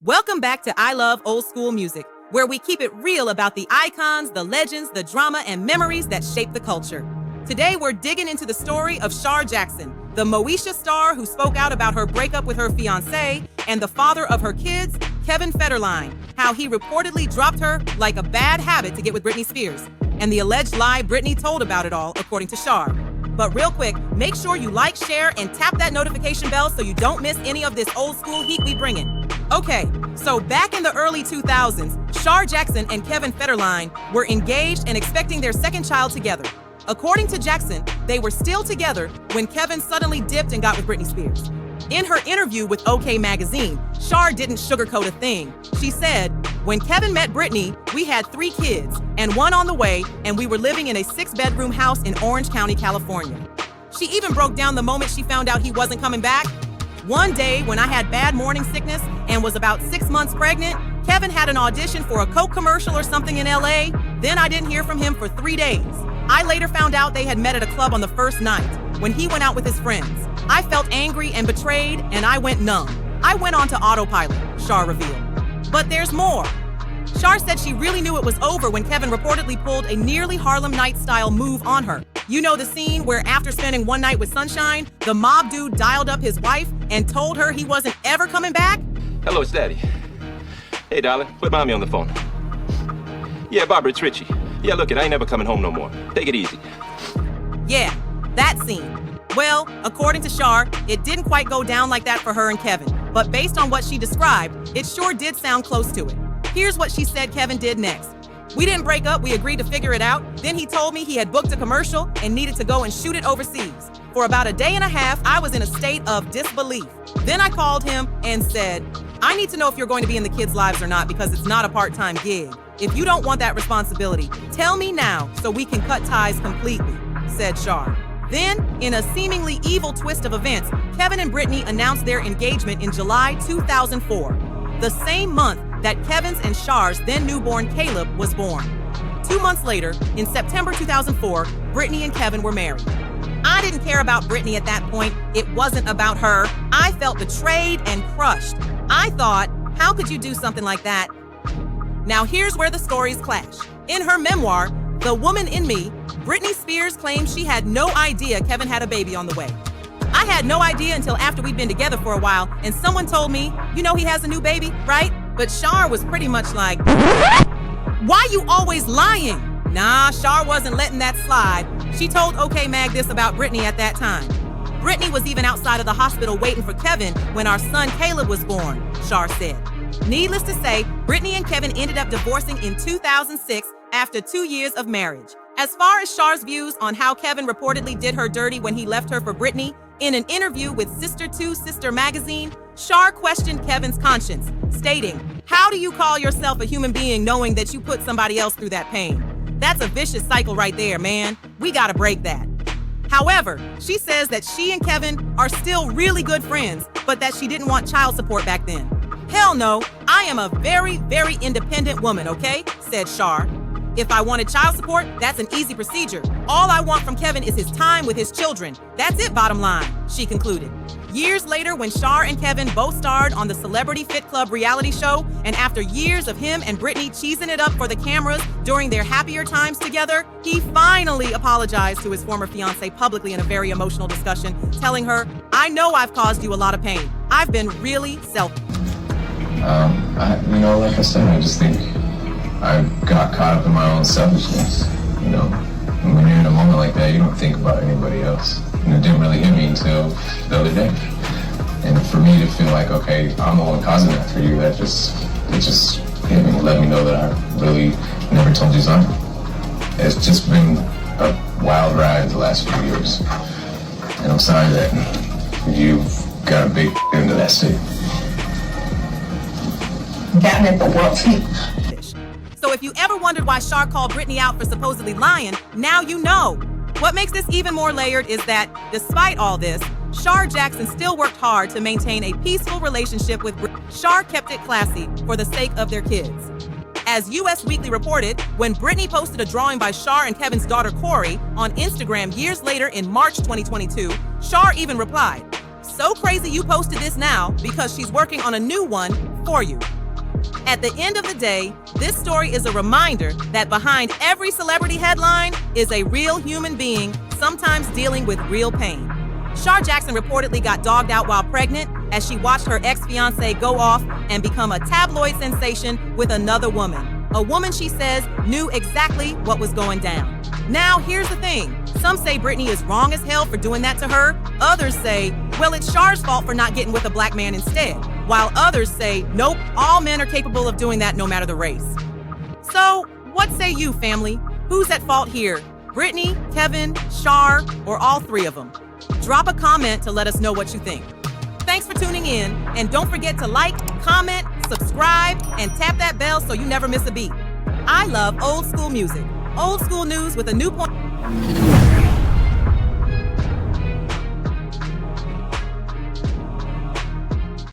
Welcome back to I Love Old School Music, where we keep it real about the icons, the legends, the drama, and memories that shape the culture. Today, we're digging into the story of Shar Jackson, the Moesha star who spoke out about her breakup with her fiancé and the father of her kids, Kevin Federline, how he reportedly dropped her like a bad habit to get with Britney Spears, and the alleged lie Britney told about it all, according to Shar. But real quick, make sure you like, share, and tap that notification bell so you don't miss any of this old school heat we bringing. Okay, so back in the early 2000s, Shar Jackson and Kevin Federline were engaged and expecting their second child together. According to Jackson, they were still together when Kevin suddenly dipped and got with Britney Spears. In her interview with OK Magazine, Shar didn't sugarcoat a thing. She said, "When Kevin met Britney, we had 3 kids and 1 on the way, and we were living in a 6-bedroom house in Orange County, California." She even broke down the moment she found out he wasn't coming back. "One day, when I had bad morning sickness and was about 6 months pregnant, Kevin had an audition for a Coke commercial or something in LA. Then I didn't hear from him for 3 days. I later found out they had met at a club on the first night, when he went out with his friends. I felt angry and betrayed, and I went numb. I went on to autopilot," Shar revealed. But there's more. Shar said she really knew it was over when Kevin reportedly pulled a nearly Harlem Night-style move on her. You know the scene where after spending one night with Sunshine, the mob dude dialed up his wife and told her he wasn't ever coming back? "Hello, it's Daddy. Hey, darling, put Mommy on the phone. Yeah, Barbara, it's Richie. Yeah, look, I ain't never coming home no more. Take it easy." Yeah, that scene. Well, according to Shar, it didn't quite go down like that for her and Kevin, but based on what she described, it sure did sound close to it. Here's what she said Kevin did next. "We didn't break up, we agreed to figure it out. Then he told me he had booked a commercial and needed to go and shoot it overseas. For about a day and a half, I was in a state of disbelief. Then I called him and said, I need to know if you're going to be in the kids' lives or not because it's not a part-time gig. If you don't want that responsibility, tell me now so we can cut ties completely," said Shar. Then, in a seemingly evil twist of events, Kevin and Britney announced their engagement in July 2004, the same month that Kevin's and Shar's then newborn Caleb was born. 2 months later, in September 2004, Britney and Kevin were married. I didn't care about Britney at that point. It wasn't about her. I felt betrayed and crushed. I thought, how could you do something like that? Now here's where the stories clash. In her memoir, The Woman in Me, Britney Spears claims she had no idea Kevin had a baby on the way. "I had no idea until after we'd been together for a while, and someone told me, you know he has a new baby, right?" But Shar was pretty much like, "Why you always lying?" Nah, Shar wasn't letting that slide. She told OK Mag this about Britney at that time. "Britney was even outside of the hospital waiting for Kevin when our son Caleb was born," Shar said. Needless to say, Britney and Kevin ended up divorcing in 2006 after 2 years of marriage. As far as Shar's views on how Kevin reportedly did her dirty when he left her for Britney, in an interview with Sister to Sister magazine, Shar questioned Kevin's conscience, stating, "How do you call yourself a human being knowing that you put somebody else through that pain? That's a vicious cycle right there, man. We gotta break that." However, she says that she and Kevin are still really good friends, but that she didn't want child support back then. "Hell no, I am a very, very independent woman, okay?" said Shar. "If I wanted child support, that's an easy procedure. All I want from Kevin is his time with his children. That's it, bottom line," she concluded. Years later, when Shar and Kevin both starred on the Celebrity Fit Club reality show, and after years of him and Britney cheesing it up for the cameras during their happier times together, he finally apologized to his former fiancée publicly in a very emotional discussion, telling her, "I know I've caused you a lot of pain. I've been really selfish." Like I said, I just think I got caught up in my own selfishness. When you're in a moment like that, you don't think about anybody else. And it didn't really hit me until the other day. And for me to feel like, okay, I'm the one causing that for you, it just hit me and let me know that I really never told you something. It's just been a wild ride the last few years. And I'm sorry that you've got a big into that state. Damn it, the world. So if you ever wondered why Shar called Britney out for supposedly lying, now you know. What makes this even more layered is that, despite all this, Shar Jackson still worked hard to maintain a peaceful relationship with Britney. Shar kept it classy for the sake of their kids. As US Weekly reported, when Britney posted a drawing by Shar and Kevin's daughter Corey on Instagram years later in March 2022, Shar even replied, "So crazy you posted this now because she's working on a new one, for you. At the end of the day, this story is a reminder that behind every celebrity headline is a real human being, sometimes dealing with real pain. Shar Jackson reportedly got dogged out while pregnant as she watched her ex-fiancé go off and become a tabloid sensation with another woman. A woman she says knew exactly what was going down. Now, here's the thing. Some say Britney is wrong as hell for doing that to her. Others say, well, it's Shar's fault for not getting with a black man instead. While others say, nope, all men are capable of doing that no matter the race. So, what say you, family? Who's at fault here? Britney, Kevin, Shar, or all three of them? Drop a comment to let us know what you think. Thanks for tuning in, and don't forget to like, comment, subscribe, and tap that bell so you never miss a beat. I love old school music, old school news with a new point.